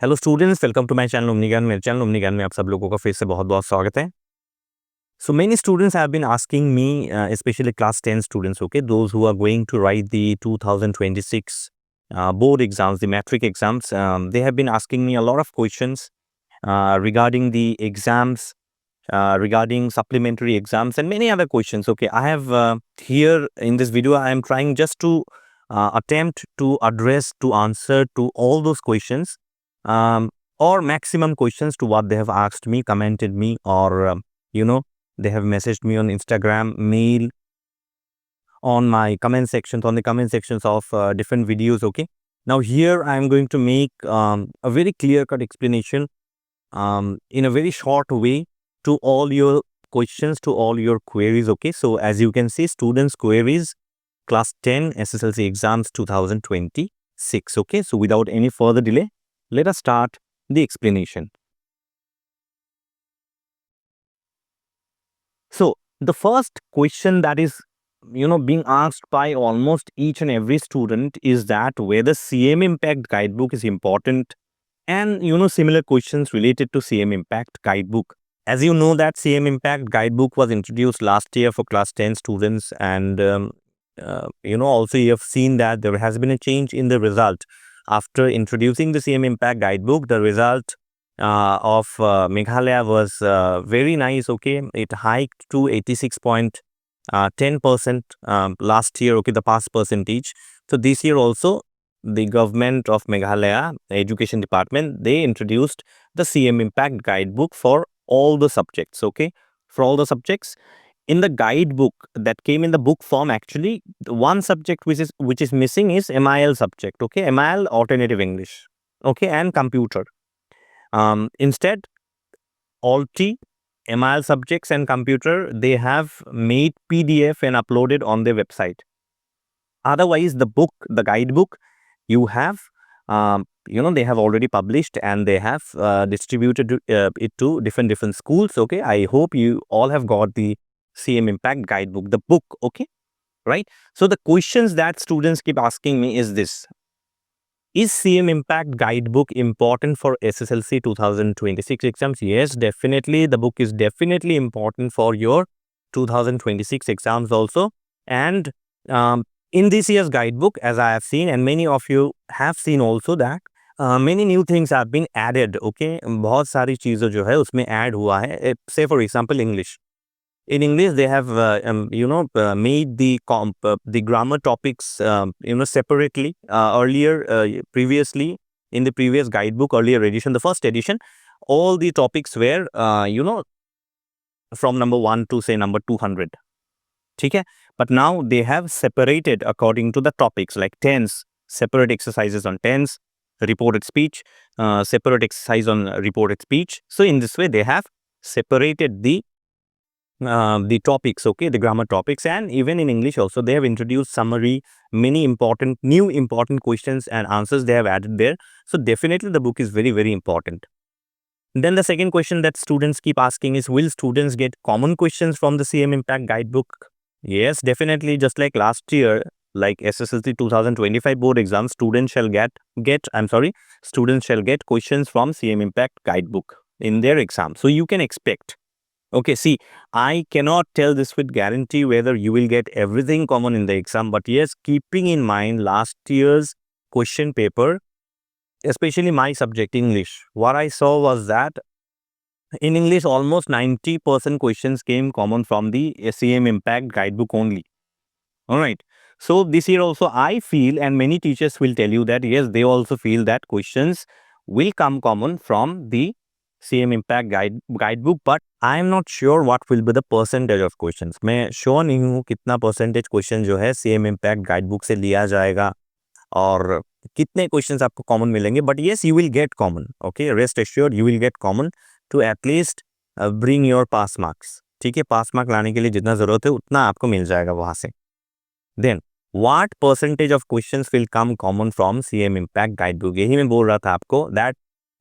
Hello students, welcome to my channel Omni Gyan. मेरे channel Omni ज्ञान में आप सब लोगों का फिर से बहुत-बहुत स्वागत है। So many students have been asking me, especially class 10 students, okay, those who are going to write the 2026 board exams, the matric exams. They have been asking me a lot of questions regarding the exams, regarding supplementary exams, and many other questions. Okay, I have here in this video, I am trying just to attempt to address, to answer to all those questions, um, or maximum questions to what they have asked me, commented me, or they have messaged me on Instagram, mail, on my comment sections, on the comment sections of different videos. Okay, now here I am going to make a very clear cut explanation in a very short way to all your questions, to all your queries. Okay, so as you can see, students queries class 10 SSLC exams 2026. Okay, so without any further delay, let us start the explanation. So the first question that is being asked by almost each and every student is that whether CM Impact Guidebook is important, and similar questions related to CM Impact Guidebook. As you know that CM Impact Guidebook was introduced last year for class 10 students, and also you have seen that there has been a change in the result. After introducing the CM Impact Guidebook, the result of Meghalaya was very nice. Okay, it hiked to 86.10% last year. Okay, the pass percentage. So this year also, the government of Meghalaya, the education department, they introduced the CM Impact Guidebook for all the subjects. Okay, for all the subjects. In the guidebook that came in the book form, actually, the one subject which is missing is MIL subject. Okay, MIL alternative English. Okay, and computer. Instead, all T, MIL subjects and computer, they have made PDF and uploaded on their website. Otherwise, the book, the guidebook, you have, they have already published and they have distributed it to different schools. Okay, I hope you all have got the CM Impact Guidebook, the book. Okay, right? So the questions that students keep asking me is this: is CM Impact Guidebook important for SSLC 2026 exams? Yes, definitely. The book is definitely important for your 2026 exams also. And in this year's guidebook, as I have seen, and many of you have seen also, that many new things have been added. Okay, बहुत सारी चीज़ें जो है उसमें add हुआ है. Say for example, English. In English, they have made the grammar topics separately. Previously in the previous guidebook, earlier edition, the first edition, all the topics were from number 1 to say number 200. Okay, but now they have separated according to the topics, like tense, separate exercises on tense, reported speech, separate exercise on reported speech. So in this way, they have separated the topics, okay, the grammar topics. And even in English also, they have introduced summary, many new important questions and answers they have added there. So definitely the book is very, very important. Then the second question that students keep asking is, will students get common questions from the CM Impact Guidebook? Yes, definitely. Just like last year, like SSLC 2025 board exam, students shall get questions from CM Impact Guidebook in their exam. So you can expect. Okay, see, I cannot tell this with guarantee whether you will get everything common in the exam, but yes, keeping in mind last year's question paper, especially my subject, English, what I saw was that in English, almost 90% questions came common from the CM Impact Guidebook only. All right. So this year also, I feel, and many teachers will tell you that, yes, they also feel that questions will come common from the CM Impact Guidebook, but I am not sure what will be the percentage of questions. मैं sure नहीं हूँ कितना percentage question जो है CM Impact Guidebook से लिया जाएगा और कितने questions आपको common मिलेंगे. But yes, you will get common. Okay, rest assured, you will get common to at least bring your pass marks. ठीक है, pass mark लाने के लिए जितना जरूरत है उतना आपको मिल जाएगा वहाँ से. Then, what percentage of questions will come common from CM Impact Guidebook? यही मैं बोल रहा था आपको, that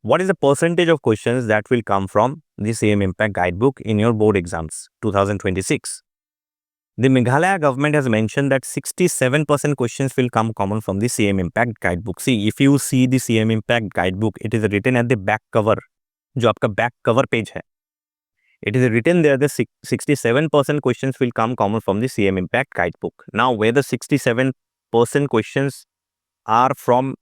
what is the percentage of questions that will come from the CM Impact Guidebook in your board exams 2026? The Meghalaya government has mentioned that 67% questions will come common from the CM Impact Guidebook. See, if you see the CM Impact Guidebook, it is written at the back cover. जो आपका back cover page है, it is written there that 67% questions will come common from the CM Impact Guidebook. Now, whether 67% questions are from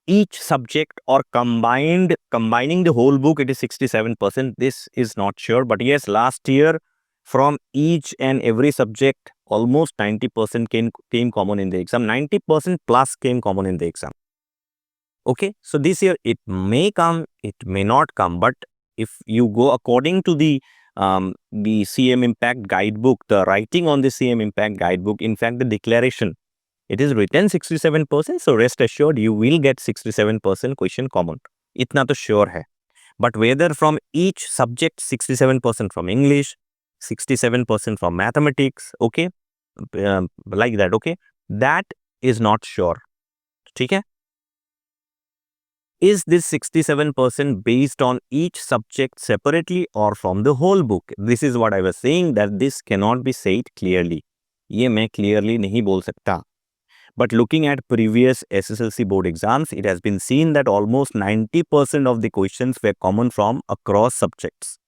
each subject or combining the whole book, it is 67%. This is not sure, but yes, last year from each and every subject, almost 90% came common in the exam. 90% plus came common in the exam. Okay, so this year it may come, it may not come, but if you go according to the CM Impact Guidebook, the writing on the CM Impact Guidebook, in fact, the declaration, it is written 67%, so rest assured you will get 67% question common. इतना तो sure है. But whether from each subject, 67% from English, 67% from mathematics, okay, like that, okay, that is not sure. ठीक है? Is this 67% based on each subject separately or from the whole book? This is what I was saying, that this cannot be said clearly. ये मैं clearly नहीं बोल सकता. But looking at previous SSLC board exams, it has been seen that almost 90% of the questions were common from across subjects.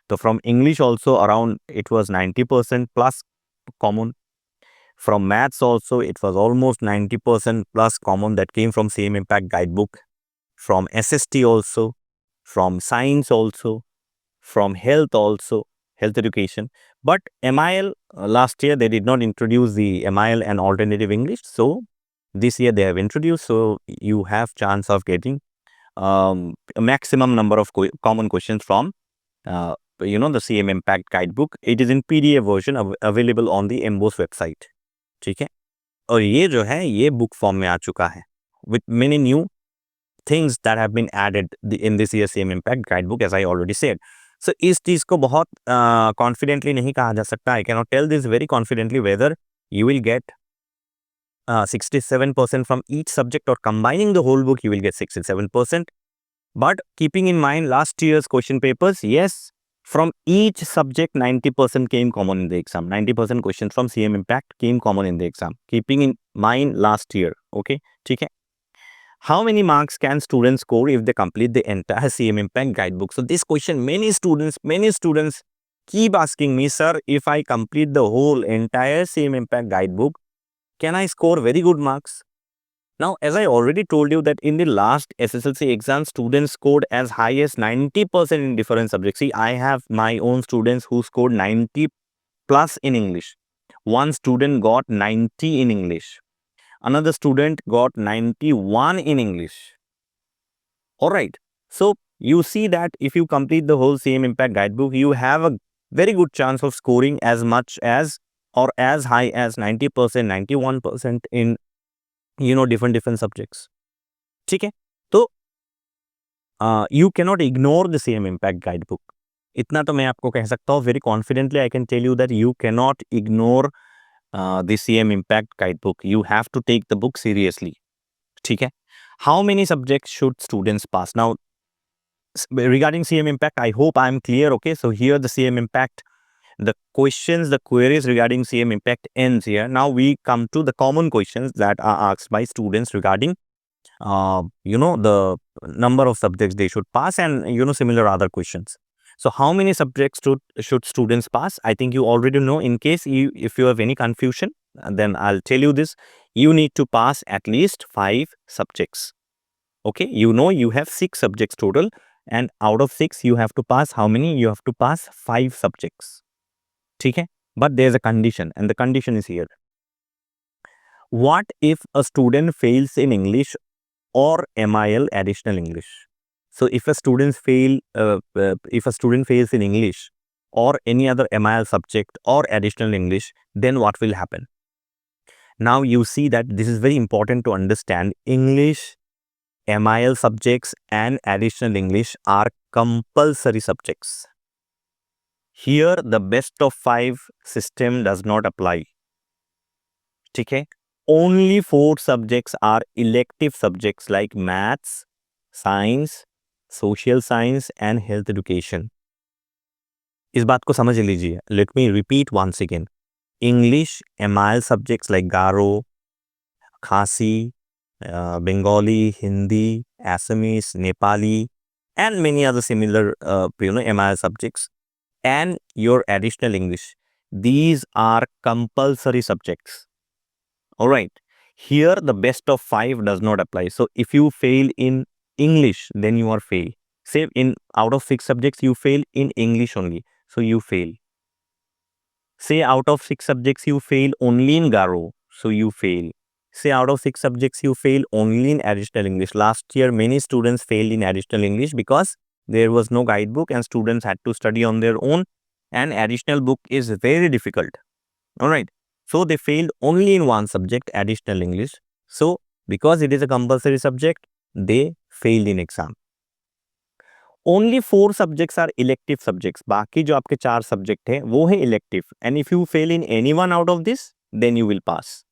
So from English also around it was 90% plus common. From maths also it was almost 90% plus common that came from CM Impact Guidebook. From SST also, from science also, from health also, health education. But MIL, last year they did not introduce the MIL and alternative English. So this year they have introduced. So you have chance of getting a maximum number of common questions from, the CM Impact Guidebook. It is in PDF version available on the MBOS website. ठीक है, और ये जो है ये book form में आ चुका है with many new things that have been added in this year's CM Impact Guidebook, as I already said. So इस चीज को बहुत confidently नहीं कहा जा सकता. I cannot tell this very confidently whether you will get 67% from each subject or combining the whole book you will get 67%. But keeping in mind last year's question papers, yes, from each subject 90% came common in the exam. 90% questions from CM Impact came common in the exam. Keeping in mind last year, okay, ठीक है. How many marks can students score if they complete the entire CM Impact Guidebook? So this question, many students keep asking me, sir, if I complete the whole entire CM Impact Guidebook, can I score very good marks? Now, as I already told you that in the last SSLC exam, students scored as high as 90% in different subjects. See, I have my own students who scored 90 plus in English. One student got 90 in English. Another student got 91 in English. All right. So you see that if you complete the whole CM Impact Guidebook, you have a very good chance of scoring as much as or as high as 90%, 91% in different subjects. ठीक है, तो you cannot ignore the CM Impact Guidebook. इतना तो मैं आपको कह सकता हूँ very confidently. I can tell you that you cannot ignore the CM Impact Guidebook. You have to take the book seriously. ठीक है. How many subjects should students pass? Now, regarding CM Impact, I hope I am clear. Okay, so here the CM Impact, the questions, the queries regarding CM Impact ends here. Now we come to the common questions that are asked by students regarding, the number of subjects they should pass and, similar other questions. So how many subjects should students pass? I think you already know. In case if you have any confusion, then I'll tell you this. You need to pass at least 5 subjects. Okay, you have 6 subjects total, and out of 6 you have to pass how many? You have to pass 5 subjects. ठीक है, but there's a condition, and the condition is here. What if a student fails in English or MIL additional English? So if a student fails in English or any other MIL subject or additional English, then what will happen? Now you see that this is very important to understand. English, MIL subjects and additional English are compulsory subjects. Here the best of 5 system does not apply. ठीक है, only 4 subjects are elective subjects like maths, science, social science and health education. इस बात को समझ लीजिए. Let me repeat once again. English, MIL subjects like Garo, Khasi, Bengali, Hindi, Assamese, Nepali, and many other similar, MIL subjects, and your additional English. These are compulsory subjects. All right. Here, the best of 5 does not apply. So, if you fail in English, then you are fail. Say in out of 6 subjects, you fail in English only. So, you fail. Say out of 6 subjects, you fail only in Garo. So, you fail. Say out of 6 subjects, you fail only in additional English. Last year, many students failed in additional English because there was no guidebook and students had to study on their own. And additional book is very difficult. All right. So they failed only in one subject, additional English. So because it is a compulsory subject, they failed in exam. Only 4 subjects are elective subjects. बाकी जो आपके 4 subject है वो है elective. And if you fail in any one out of this, then you will pass.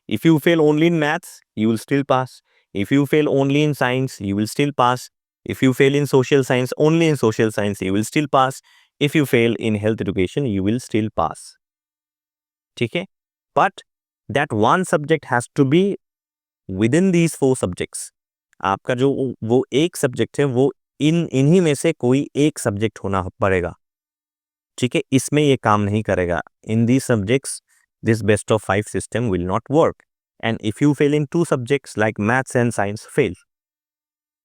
If you fail only in maths, you will still pass. If you fail only in science, you will still pass. If you fail in social science, only in social science, you will still pass. If you fail in health education, you will still pass. ठीक है? But that one subject has to be within these 4 subjects. आपका जो वो एक subject है वो इन्हीं में से कोई एक सब्जेक्ट होना पड़ेगा. ठीक है, इसमें ये काम नहीं करेगा. इन these subjects, this best of 5 system will not work. And if you fail in 2 subjects like maths and science, fail.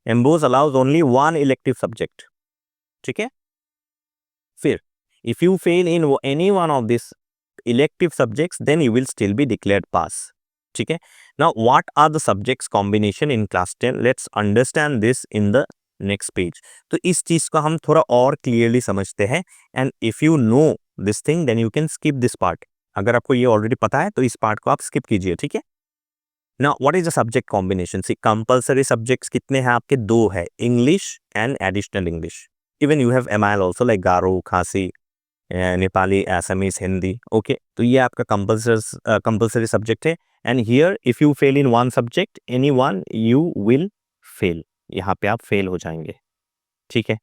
MBOS allows only one elective subject. ठीक है? फिर if you fail in any one of these elective subjects, then you will still be declared pass. ठीक है? Now, what are the subjects combination in class 10? Let's understand this in the next page. तो इस चीज को हम थोड़ा और clearly समझते हैं. And if you know this thing then you can skip this part. अगर आपको ये ऑलरेडी पता है तो इस पार्ट को आप स्किप कीजिए. ठीक है? Now what is the subject combination? See compulsory subjects कितने हैं आपके? 2 है, English and additional English. Even you have MIL also like Garo, Khasi, Nepali, Assamese, Hindi. Okay, तो ये आपका कंपल्सरी सब्जेक्ट है. And here if you fail in one subject, any one, you will fail. यहाँ पे आप फेल हो जाएंगे. ठीक है?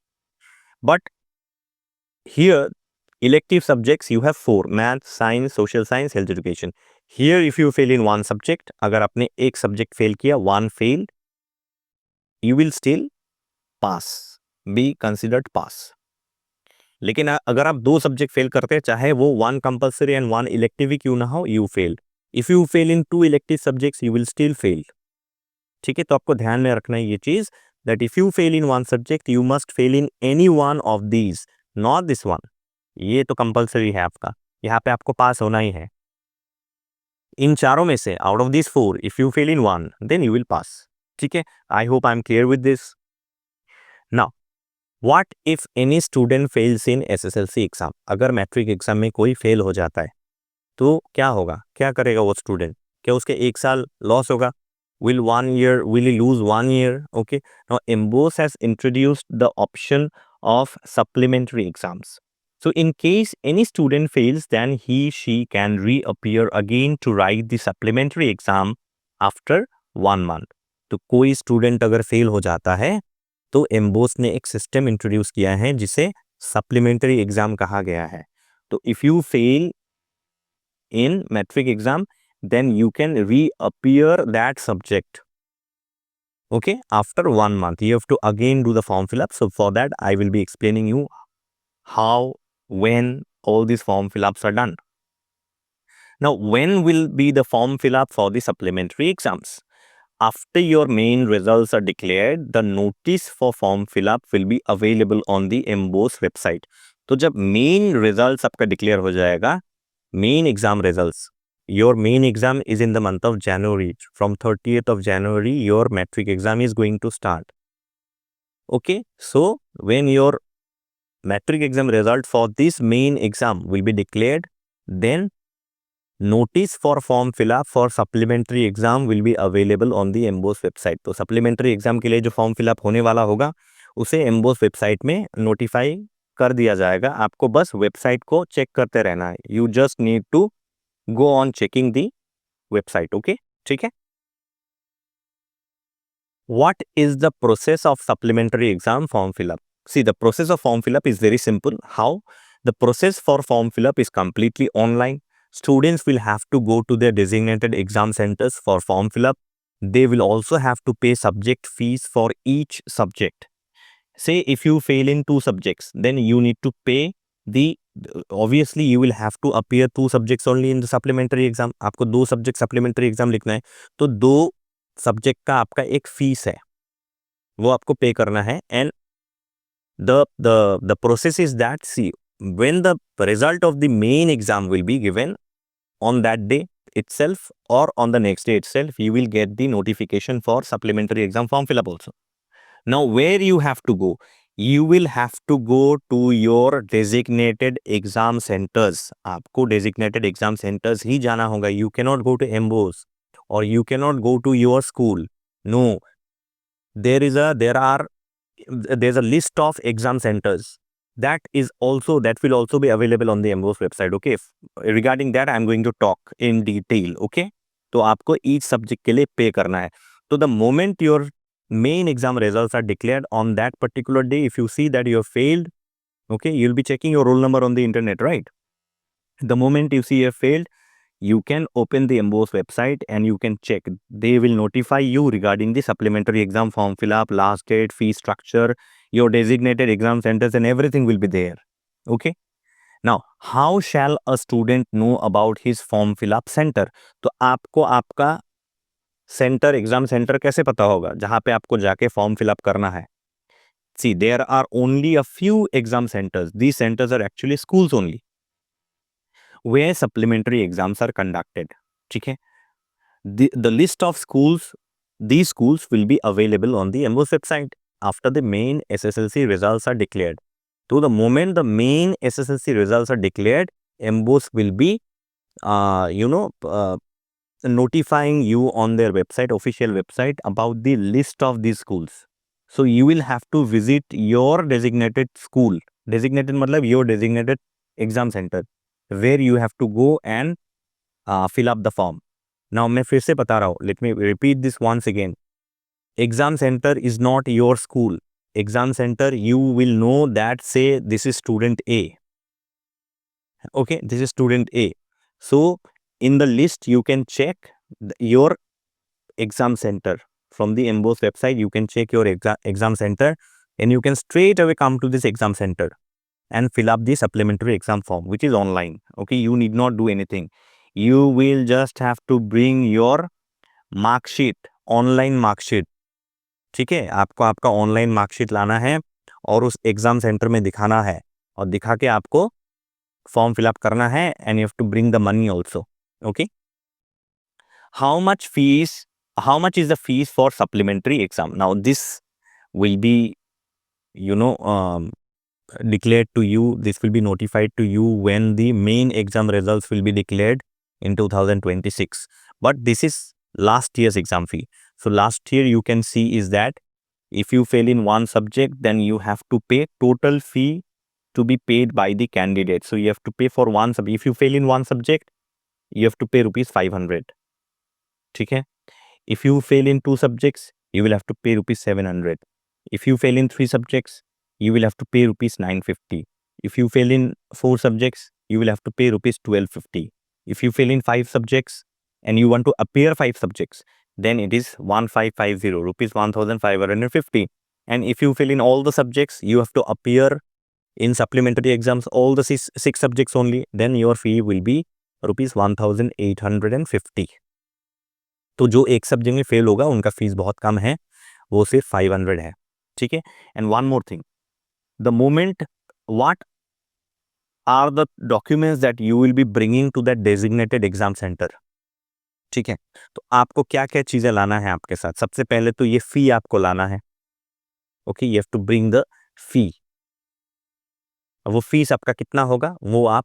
But here elective subjects you have 4: math, science, social science, health education. Here if you fail in one subject, अगर आपने एक सब्जेक्ट फेल किया, one failed, you will still pass, be considered pass. लेकिन अगर आप 2 सब्जेक्ट फेल करते हैं, चाहे वो 1 कंपल्सरी एंड 1 इलेक्टिव ही क्यों ना हो, you failed. If you fail in 2 elective subjects, you will still fail. ठीक है? तो आपको ध्यान में रखना है ये चीज, that if you fail in one subject, you must fail in any one of these, not this one. ये तो कंपल्सरी है आपका, यहाँ पे आपको पास होना ही है. इन चारों में से out of this 4, if you fail in one, then you will pass. ठीक है? I hope I am clear with this. Now what if any student fails in SSLC exam? अगर मैट्रिक एग्जाम में कोई फेल हो जाता है तो क्या होगा? क्या करेगा वो स्टूडेंट? क्या उसके 1 साल लॉस होगा? will he lose 1 year? Okay, now MBOS has introduced the option of supplementary exams. So in case any student fails, then she can reappear again to write the supplementary exam after 1 month. तो कोई student अगर fail हो जाता है तो MBOS ने एक system introduce किया है जिसे सप्लीमेंट्री एग्जाम कहा गया है. तो if you fail in metric exam, then you can reappear that subject. Okay, after 1 month you have to again do the form fill up. So for that I will be explaining you how, when all these form fill ups are done. Now, when will be the form fill up for the supplementary exams? After your main results are declared, the notice for form fill up will be available on the MBOS website. तो जब main results आपका declare हो जाएगा, main exam results, your main exam is in the month of January. From 30th of January, your metric exam is going to start. Okay, so when your metric exam result for this main exam will be declared, then notice for form fill up for supplementary exam will be available on the MBOS website. तो supplementary exam के लिए जो form fill up होने वाला होगा उसे MBOS website में notify कर दिया जाएगा. आपको बस website को check करते रहना है. You just need to go on checking the website. Okay, ठीक है? What is the process of supplementary exam form fill up? See, the process of form fill up is very simple. How? The process for form fill up is completely online. Students will have to go to their designated exam centers for form fill up. They will also have to pay subject fees for each subject. Say if you fail in 2 subjects, then you need to pay the, obviously you will have to appear 2 subjects only in the supplementary exam. आपको 2 subject supplementary exam लिखना है, तो 2 subject का आपका एक fees है, वो आपको पे करना है. And the process is that, see, when the result of the main exam will be given on that day itself or on the next day itself, you will get the notification for supplementary exam form fill up also. Now where you have to go, you will have to go to your designated exam centers. आपको designated exam centers ही जाना होगा. You cannot go to MBOs or you cannot go to your school. No, there's a list of exam centers that will also be available on the MBO's website. Okay, regarding that I'm going to talk in detail. Okay, तो आपको each subject के लिए pay करना है. So the moment your main exam results are declared on that particular day, if you see that you have failed, okay, you'll be checking your roll number on the internet, right? The moment you see you have failed, you can open the MBO's website and you can check. They will notify you regarding the supplementary exam form fill up, last date, fee structure, your designated exam centers, and everything will be there. Okay. Now, how shall a student know about his form fill up center? तो आपको आपका centre, exam centre कैसे पता होगा जहां पे आपको जाके फॉर्म फिल अप करना है? See, there are only a few exam centers. These centers are actually schools only, where supplementary exams are conducted. ठीक है? The list of schools, these schools will be available on the MBO's website after the main SSLC results are declared. So the moment the main SSLC results are declared, MBO's will be, notifying you on their website, official website, about the list of these schools. So you will have to visit your designated school. Designated matlab your designated exam center, where you have to go and fill up the form. Now मैं फिर से बता रहा हूँ, let me repeat this once again. Exam center is not your school. Exam center, you will know that, say this is student A. Okay, this is student A. So in the list you can check your exam center. From the MBO's website you can check your exam center, and you can straight away come to this exam center and fill up the supplementary exam form, which is online. Okay, you need not do anything. You will just have to bring your marksheet, online marksheet. ठीक है, आपको आपका online marksheet लाना है और उस exam centre में दिखाना है, और दिखा के आपको फॉर्म फिलअप करना है, and you have to bring the money also. Okay, how much is the fees for supplementary exam? Now this will be declared to you. This will be notified to you when the main exam results will be declared in 2026. But this is last year's exam fee. So last year you can see is that if you fail in one subject, then you have to pay total fee to be paid by the candidate. So you have to pay for one subject. If you fail in one subject, you have to pay rupees 500. ठीक है? If you fail in 2 subjects, you will have to pay rupees 700. If you fail in 3 subjects, you will have to pay rupees 950. If you fail in 4 subjects, you will have to pay rupees 1250. If you fail in 5 subjects and you want to appear 5 subjects, then it is 1550, rupees 1550. And if you fail in all the subjects, you have to appear in supplementary exams all the 6 subjects only, then your fee will be rupees 1850. तो जो एक subject में fail होगा उनका fees बहुत कम है, वो सिर्फ 500 है. ठीक है? And one more thing, the moment, what are the documents that you will be bringing to that designated exam centre? ठीक है, तो आपको क्या क्या चीजें लाना है आपके साथ? सबसे पहले तो ये फी आपको लाना है. Okay, you have to bring the fee. वो फीस आपका कितना होगा वो आप,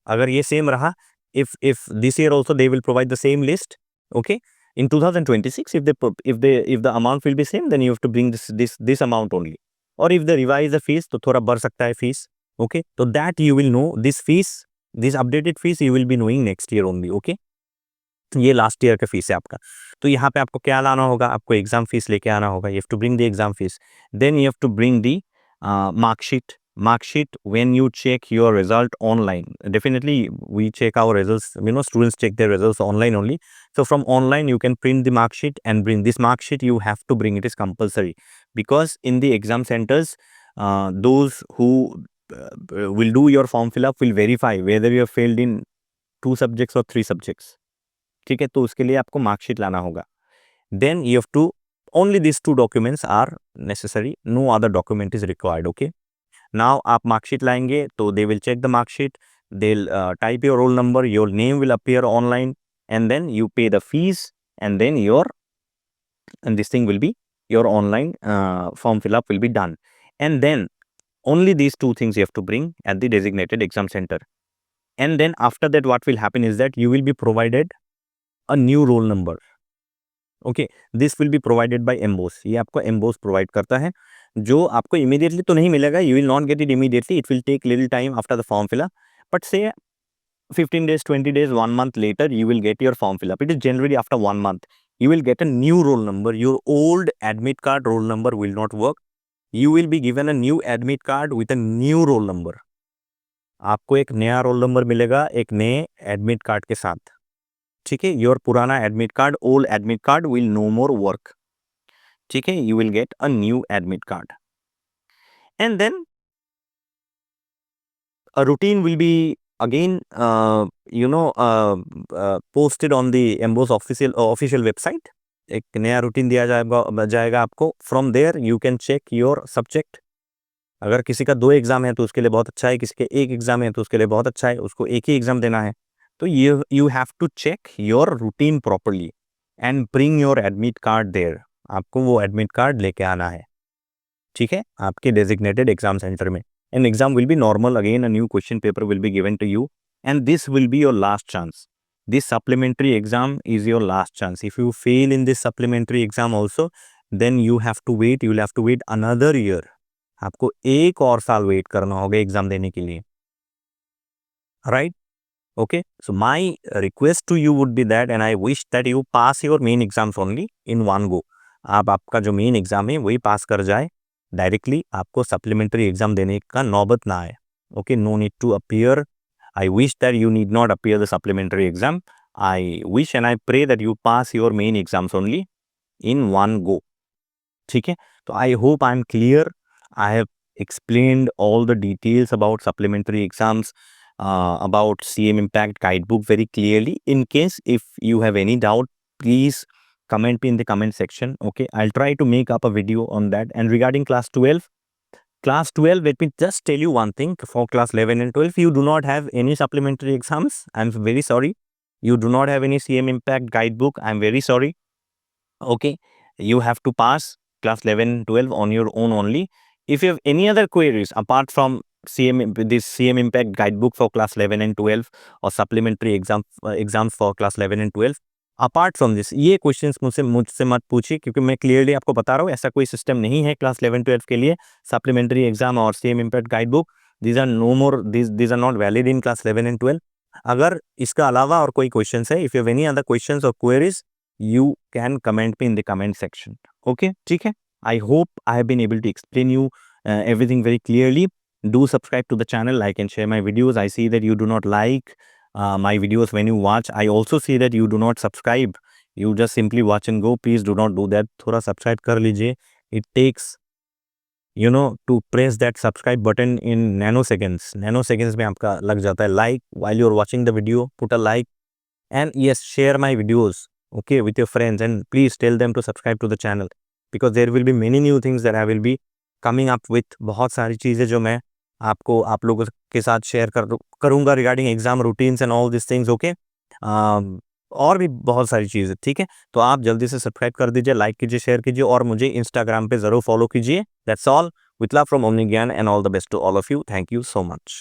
अगर ये सेम रहा, if this year also they will provide the same list, okay, in 2026 if the amount will be same, then you have to bring this amount only. Or if they revise the fees, तो थोड़ा बढ़ सकता है fees. Okay, so that you will know this fees, this updated fees you will be knowing next year only. Okay, ये last year का fees है आपका. तो यहाँ पे आपको क्या लाना होगा? आपको एग्जाम फीस लेके आना होगा. You have to bring the exam fees, then you have to bring the marksheet. mark sheet when you check your result online. Definitely we check our results, students check their results online only. So from online you can print the mark sheet and bring this mark sheet. You have to bring, it is compulsory, because in the exam centers, those who will do your form fill up will verify whether you have failed in 2 subjects or 3 subjects. ठीक है, तो उसके लिए आपको marksheet लाना होगा. Then you have to, only these 2 documents are necessary, no other document is required. Okay, now आप marksheet लाएंगे तो they will check the marksheet, they'll type your roll number, your name will appear online, and then you pay the fees, and then this thing will be, your online form fill up will be done. And then only these 2 things you have to bring at the designated exam center. And then after that what will happen is that you will be provided a new roll number. Okay, this will be provided by emboss. ये आपको emboss provide करता है, जो आपको immediately तो नहीं मिलेगा. You will not get it immediately, it will take little time after the form fill up, but say 15 days, 20 days, 1 month later you will get your form fill up. It is generally after 1 month you will get a new roll number. Your old admit card roll number will not work. You will be given a new admit card with a new roll number. आपको एक नया roll number मिलेगा एक नए admit card के साथ. ठीक है, योर पुराना admit card, old admit card will no more work. ठीक है, you will get a new admit card. And then a routine will be again posted on the Embos official website. एक नया routine दिया जाएगा आपको. From there you can check your subject. अगर किसी का 2 एग्जाम है तो उसके लिए बहुत अच्छा है, किसी के 1 एग्जाम है तो उसके लिए बहुत अच्छा है, उसको एक ही एग्जाम देना है. तो you have to check your routine properly and bring your admit card there. आपको वो एडमिट कार्ड लेके आना है. ठीक है, आपके डेजिग्नेटेड एग्जाम सेंटर में. An exam will be normal. Again, a new question paper will be given to you, and this will be your last chance. This supplementary exam is your last chance. If you fail in this supplementary exam also, then you have to wait. You will have to wait another year. आपको एक और साल wait करना होगा exam देने के लिए. Right? Okay. So my request to you would be that, and I wish that you pass your main exams only in one go. आप आपका जो मेन एग्जाम है वही पास कर जाए डायरेक्टली, आपको सप्लीमेंट्री एग्जाम देने का नौबत ना आए. Okay, no need to appear. I wish that you need not appear the supplementary exam. I wish and I pray that you pass your main exams only in one go. ठीक है, तो I hope I am clear. I have explained all the details about supplementary exams, about CM Impact Guidebook very clearly. In case if you have any doubt, please comment me in the comment section. Okay, I'll try to make up a video on that. And regarding class 12, let me just tell you one thing. For class 11 and 12, you do not have any supplementary exams. I'm very sorry. You do not have any CM Impact Guidebook. I'm very sorry. Okay, you have to pass class 11 and 12 on your own only. If you have any other queries apart from this CM Impact Guidebook for class 11 and 12 or supplementary exams for class 11 and 12, apart from this, ये questions मुझसे मत पूछिए, क्योंकि मैं clearly आपको बता रहा हूँ ऐसा कोई सिस्टम नहीं है क्लास 11-12 के लिए सप्लीमेंट्री एग्जाम और CM impact guide book. These are no more, these are not valid in class 11 and 12. अगर इसका अलावा और कोई क्वेश्चन है, if you have any other questions और queries, you can comment me in the comment section. Okay, ठीक है. I hope I have been able to explain you everything very clearly. Do subscribe to the channel, like and share my videos. I see that you do not like my videos when you watch. I also see that you do not subscribe. You just simply watch and go. Please do not do that. थोड़ा subscribe कर लीजिए. It takes, to press that subscribe button in nanoseconds. Nanoseconds में आपका लग जाता है. Like while you're watching the video, put a like, and yes, share my videos, okay, with your friends, and please tell them to subscribe to the channel, because there will be many new things that I will be coming up with. बहुत सारी चीज़ें जो मैं आप लोगों के साथ share करूँगा regarding exam routines and all this things. Okay, और भी बहुत सारी चीज़ें. ठीक है, तो आप जल्दी से सब्सक्राइब कर दीजिए, लाइक कीजिए, शेयर कीजिए, और मुझे इंस्टाग्राम पे ज़रूर फॉलो कीजिए. That's all. With love from Omni Gyan, and all the best to all of you. Thank you so much.